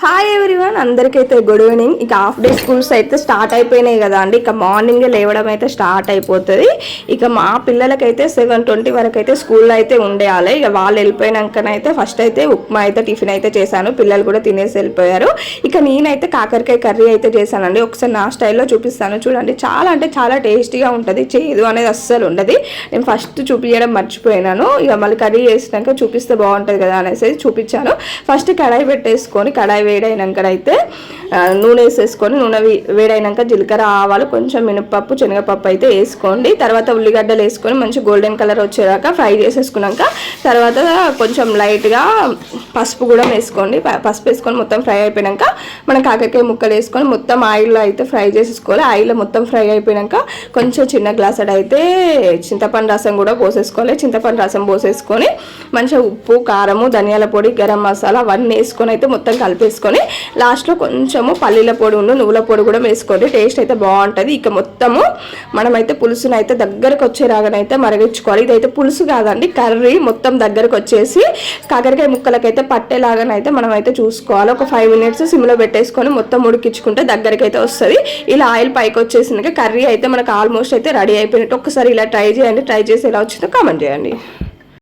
Hi everyone, అందరికైతే good evening. ఇక half day schools అయితే స్టార్ట్ అయిపోయినాయి కదా అండి. ఇక మార్నింగ్ లేవడం అయితే స్టార్ట్ అయిపోతుంది. ఇక మా పిల్లలకైతే 7:20 వరకు అయితే స్కూల్లో అయితే ఉండేయాలి. ఇక వాళ్ళు వెళ్ళిపోయినాకనైతే ఫస్ట్ అయితే ఉప్మా అయితే టిఫిన్ అయితే చేశాను. పిల్లలు కూడా తినేసి వెళ్ళిపోయారు. ఇక నేనైతే కాకరకాయ కర్రీ అయితే చేశానండి. ఒకసారి నా స్టైల్లో చూపిస్తాను చూడండి. చాలా అంటే చాలా టేస్టీగా ఉంటుంది. చేదు అనేది అస్సలు ఉండదు. నేను ఫస్ట్ చూపించడం మర్చిపోయినాను. ఇక మళ్ళీ కర్రీ చేసినాక చూపిస్తే బాగుంటుంది కదా అనేసి చూపించాను. ఫస్ట్ కడాయి పెట్టేసుకొని కడాయి వేడైనాకైతే నూనె వేసేసుకొని నూనె వేడైనాక జీలకర్ర ఆవాలు కొంచెం మినపప్పు శనగపప్పు అయితే వేసుకోండి. తర్వాత ఉల్లిగడ్డలు వేసుకొని మంచి గోల్డెన్ కలర్ వచ్చేదాకా ఫ్రై చేసేసుకున్నాక తర్వాత కొంచెం లైట్గా పసుపు కూడా వేసుకోండి. పసుపు వేసుకొని మొత్తం ఫ్రై అయిపోయాక మనం కాకరకాయ ముక్కలు వేసుకొని మొత్తం ఆయిల్లో అయితే ఫ్రై చేసేసుకోవాలి. ఆయిల్లో మొత్తం ఫ్రై అయిపోయాక కొంచెం చిన్న గ్లాస్ అయితే చింతపండు రసం కూడా పోసేసుకోవాలి. చింతపండు రసం పోసేసుకొని మంచిగా ఉప్పు కారము ధనియాల పొడి గరం మసాలా అవన్నీ వేసుకొని అయితే మొత్తం కలిపేసుకొని లాస్ట్లో కొంచెము పల్లీల పొడి నువ్వుల పొడి కూడా వేసుకోండి. టేస్ట్ అయితే బాగుంటుంది. ఇక మొత్తము మనమైతే పులుసును అయితే దగ్గరకు వచ్చేలాగానైతే మరగించుకోవాలి. ఇదైతే పులుసు కాదండి, కర్రీ మొత్తం దగ్గరకు వచ్చేసి కాకరకాయ ముక్కలకైతే పట్టేలాగానైతే మనం అయితే చూసుకోవాలి. ఒక 5 minutes సిమ్లో పెట్టేసుకొని మొత్తం ఉడికించుకుంటే దగ్గరికి అయితే వస్తుంది. ఇలా ఆయిల్ పైకి వచ్చేసినాక కర్రీ అయితే మనకు ఆల్మోస్ట్ అయితే రెడీ అయిపోయినట్టు. ఒకసారి ఇలా ట్రై చేయండి. ట్రై చేసి ఎలా వచ్చిందో కామెంట్ చేయండి.